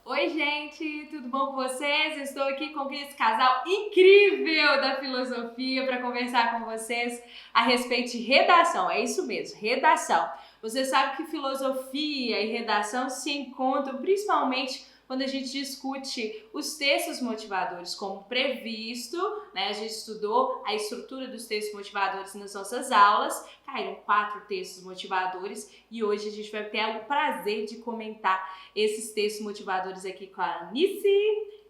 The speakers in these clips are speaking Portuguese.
Oi, gente, tudo bom com vocês? Eu estou aqui com esse casal incrível da filosofia para conversar com vocês a respeito de redação. É isso mesmo, redação. Você sabe que filosofia e redação se encontram principalmente quando a gente discute os textos motivadores como previsto, né? A gente estudou a estrutura dos textos motivadores nas nossas aulas, caíram 4 textos motivadores e hoje a gente vai ter o prazer de comentar esses textos motivadores aqui com a Anice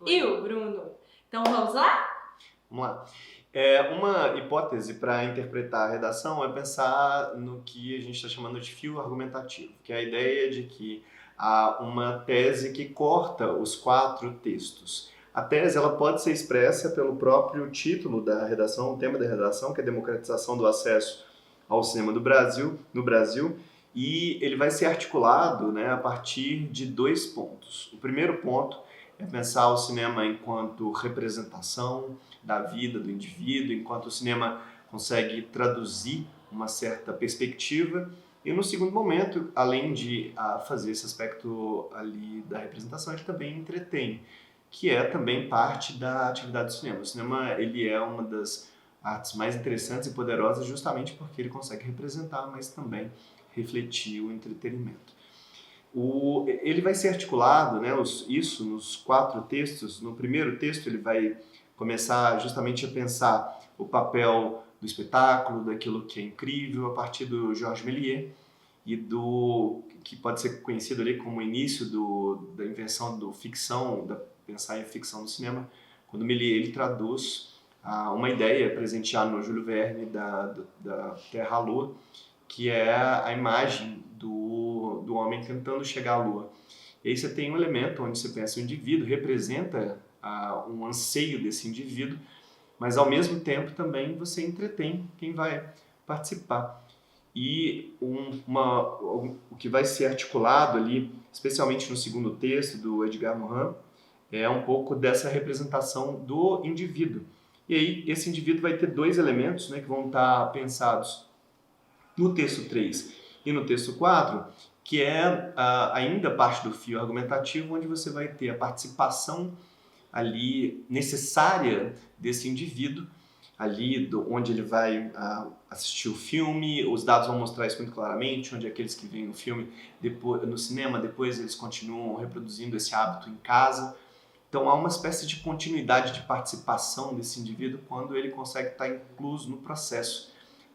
e o Bruno. Então vamos lá? Vamos lá. Uma hipótese para interpretar a redação é pensar no que a gente está chamando de fio argumentativo, que é a ideia de que há uma tese que corta os 4 textos. A tese ela pode ser expressa pelo próprio título da redação, o tema da redação, que é a democratização do acesso ao cinema no Brasil, e ele vai ser articulado, né, a partir de 2 pontos. O primeiro ponto é pensar o cinema enquanto representação da vida do indivíduo, enquanto o cinema consegue traduzir uma certa perspectiva. E no segundo momento, além de fazer esse aspecto ali da representação, ele também entretém, que é também parte da atividade do cinema. O cinema ele é uma das artes mais interessantes e poderosas justamente porque ele consegue representar, mas também refletir o entretenimento. Ele vai ser articulado, né, isso nos 4 textos. No primeiro texto ele vai começar justamente a pensar o papel do espetáculo, daquilo que é incrível, a partir do Georges Méliès e do que pode ser conhecido ali como o início da invenção do ficção, da pensar em ficção no cinema, quando Méliès ele traduz uma ideia presenteada no Júlio Verne da Terra à Lua, que é a imagem do homem tentando chegar à Lua. E aí você tem um elemento onde você pensa o indivíduo representa um anseio desse indivíduo, mas ao mesmo tempo também você entretém quem vai participar. E o que vai ser articulado ali, especialmente no segundo texto do Edgar Morin, é um pouco dessa representação do indivíduo. E aí esse indivíduo vai ter 2 elementos, né, que vão estar pensados no texto 3 e no texto 4, que é ainda parte do fio argumentativo, onde você vai ter a participação ali necessária desse indivíduo, ali onde ele vai assistir o filme. Os dados vão mostrar isso muito claramente, onde aqueles que veem o filme depois, no cinema, depois eles continuam reproduzindo esse hábito em casa. Então há uma espécie de continuidade de participação desse indivíduo quando ele consegue estar incluso no processo.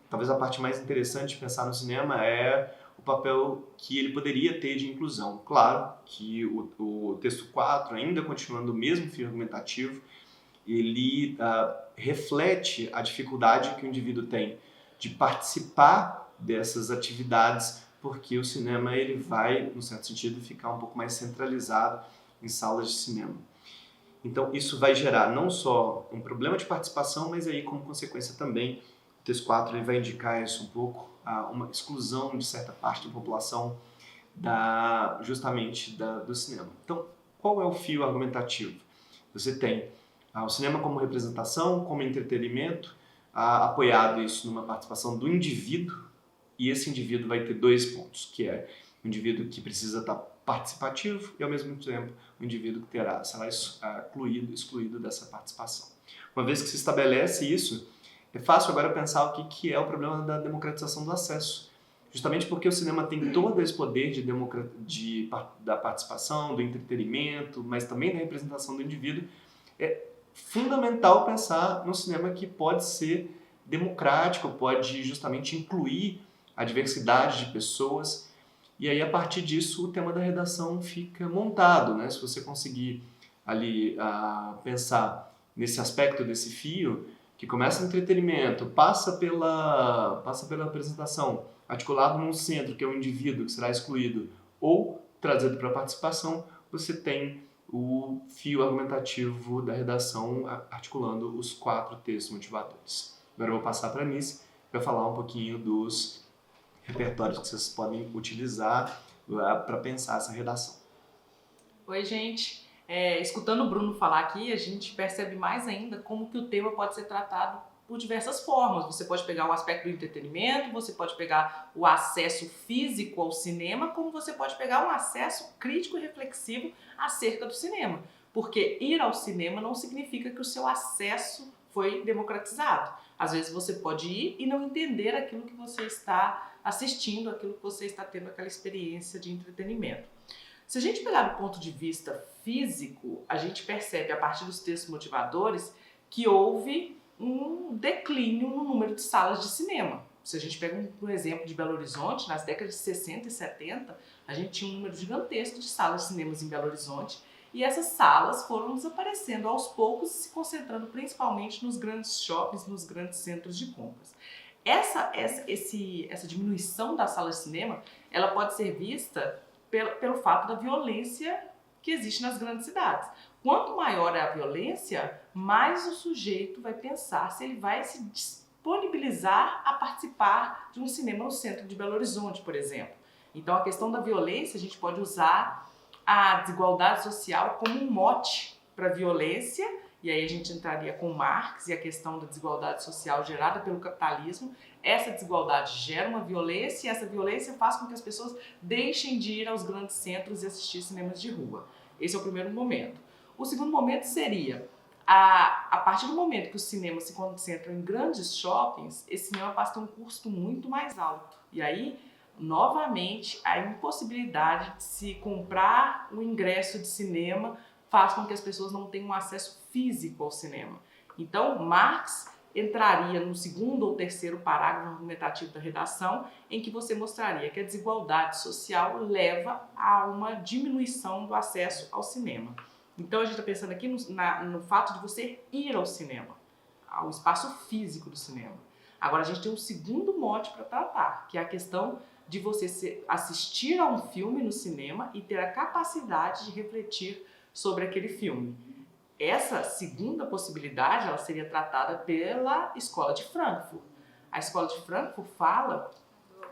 Talvez a parte mais interessante de pensar no cinema é o papel que ele poderia ter de inclusão. Claro que o texto 4, ainda continuando o mesmo fio argumentativo, ele reflete a dificuldade que o indivíduo tem de participar dessas atividades, porque o cinema ele vai, no certo sentido, ficar um pouco mais centralizado em salas de cinema. Então isso vai gerar não só um problema de participação, mas aí como consequência também o texto 4 ele vai indicar isso um pouco, uma exclusão de certa parte da população justamente do cinema. Então, qual é o fio argumentativo? Você tem o cinema como representação, como entretenimento, apoiado isso numa participação do indivíduo, e esse indivíduo vai ter 2 pontos, que é o indivíduo que precisa estar participativo e, ao mesmo tempo, o indivíduo que será excluído dessa participação. Uma vez que se estabelece isso, é fácil agora pensar o que é o problema da democratização do acesso. Justamente porque o cinema tem todo esse poder da participação, do entretenimento, mas também da representação do indivíduo, é fundamental pensar no cinema que pode ser democrático, pode justamente incluir a diversidade de pessoas. E aí, a partir disso, o tema da redação fica montado, né? Se você conseguir ali pensar nesse aspecto desse fio, que começa no entretenimento, passa pela apresentação, articulado num centro, que é o indivíduo que será excluído ou trazido para a participação, você tem o fio argumentativo da redação articulando os 4 textos motivadores. Agora eu vou passar para a Anice para falar um pouquinho dos repertórios que vocês podem utilizar para pensar essa redação. Oi, gente. Escutando o Bruno falar aqui, a gente percebe mais ainda como que o tema pode ser tratado por diversas formas. Você pode pegar o aspecto do entretenimento, você pode pegar o acesso físico ao cinema, como você pode pegar um acesso crítico e reflexivo acerca do cinema. Porque ir ao cinema não significa que o seu acesso foi democratizado. Às vezes você pode ir e não entender aquilo que você está assistindo, aquilo que você está tendo, aquela experiência de entretenimento. Se a gente pegar do ponto de vista físico, a gente percebe a partir dos textos motivadores que houve um declínio no número de salas de cinema. Se a gente pega um exemplo de Belo Horizonte, nas décadas de 60 e 70, a gente tinha um número gigantesco de salas de cinemas em Belo Horizonte e essas salas foram desaparecendo aos poucos e se concentrando principalmente nos grandes shoppings, nos grandes centros de compras. Essa diminuição das salas de cinema, ela pode ser vista pelo fato da violência que existe nas grandes cidades. Quanto maior é a violência, mais o sujeito vai pensar se ele vai se disponibilizar a participar de um cinema no centro de Belo Horizonte, por exemplo. Então, a questão da violência, a gente pode usar a desigualdade social como um mote para a violência, e aí a gente entraria com Marx e a questão da desigualdade social gerada pelo capitalismo. Essa desigualdade gera uma violência e essa violência faz com que as pessoas deixem de ir aos grandes centros e assistir cinemas de rua. Esse é o primeiro momento. O segundo momento seria, a partir do momento que os cinemas se concentram em grandes shoppings, esse cinema passa a ter um custo muito mais alto. E aí, novamente, a impossibilidade de se comprar o ingresso de cinema faz com que as pessoas não tenham acesso físico ao cinema. Então, Marx entraria no segundo ou terceiro parágrafo argumentativo da redação, em que você mostraria que a desigualdade social leva a uma diminuição do acesso ao cinema. Então, a gente está pensando aqui no fato de você ir ao cinema, ao espaço físico do cinema. Agora, a gente tem um segundo mote para tratar, que é a questão de você assistir a um filme no cinema e ter a capacidade de refletir sobre aquele filme. Essa segunda possibilidade, ela seria tratada pela Escola de Frankfurt. A Escola de Frankfurt fala,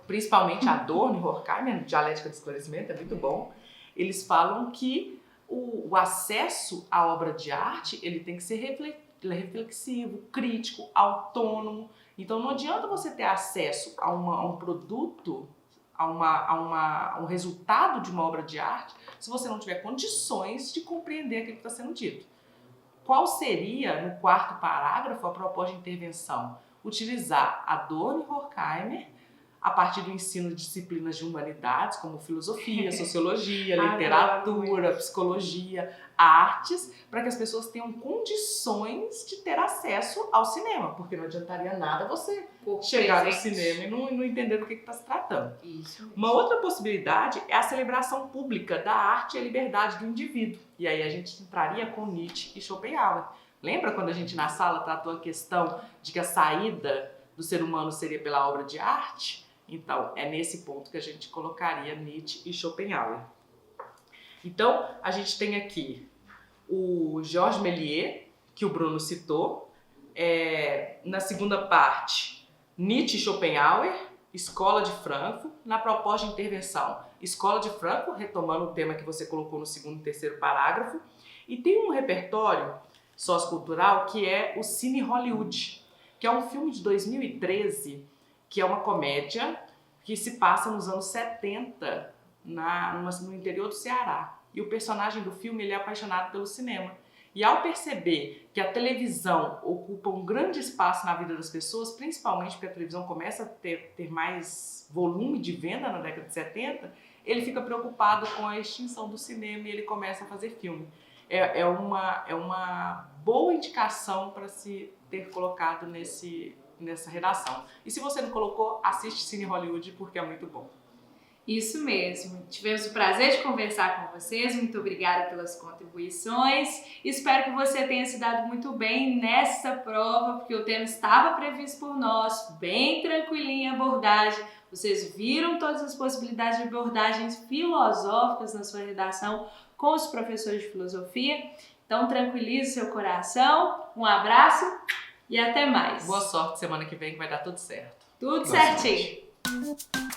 principalmente Adorno e Horkheimer, Dialética do Esclarecimento, é muito bom, eles falam que o acesso à obra de arte, ele tem que ser reflexivo, crítico, autônomo. Então não adianta você ter acesso a um produto, a um resultado de uma obra de arte, se você não tiver condições de compreender aquilo que está sendo dito. Qual seria, no quarto parágrafo, a proposta de intervenção? Utilizar Adorno e Horkheimer a partir do ensino de disciplinas de humanidades, como filosofia, sociologia, literatura, psicologia, artes, para que as pessoas tenham condições de ter acesso ao cinema, porque não adiantaria nada você chegar no cinema e não entender do que está se tratando. Isso mesmo. Uma outra possibilidade é a celebração pública da arte e a liberdade do indivíduo. E aí a gente entraria com Nietzsche e Schopenhauer. Lembra quando a gente na sala tratou a questão de que a saída do ser humano seria pela obra de arte? Então, é nesse ponto que a gente colocaria Nietzsche e Schopenhauer. Então, a gente tem aqui o Georges Méliès, que o Bruno citou. Na segunda parte, Nietzsche e Schopenhauer, Escola de Frankfurt. Na proposta de intervenção, Escola de Frankfurt, retomando o tema que você colocou no segundo e terceiro parágrafo. E tem um repertório sociocultural que é o Cine Hollywood, que é um filme de 2013, que é uma comédia que se passa nos anos 70 no interior do Ceará. E o personagem do filme ele é apaixonado pelo cinema. E ao perceber que a televisão ocupa um grande espaço na vida das pessoas, principalmente porque a televisão começa a ter mais volume de venda na década de 70, ele fica preocupado com a extinção do cinema e ele começa a fazer filme. É uma boa indicação para se ter colocado nessa redação. E se você não colocou, assiste Cine Hollywood porque é muito bom. Isso mesmo. Tivemos o prazer de conversar com vocês. Muito obrigada pelas contribuições. Espero que você tenha se dado muito bem nessa prova, porque o tema estava previsto por nós, bem tranquilinha a abordagem. Vocês viram todas as possibilidades de abordagens filosóficas na sua redação com os professores de filosofia. Então, tranquilize seu coração. Um abraço e até mais. Boa sorte semana que vem que vai dar tudo certo. Tudo certinho. Sorte.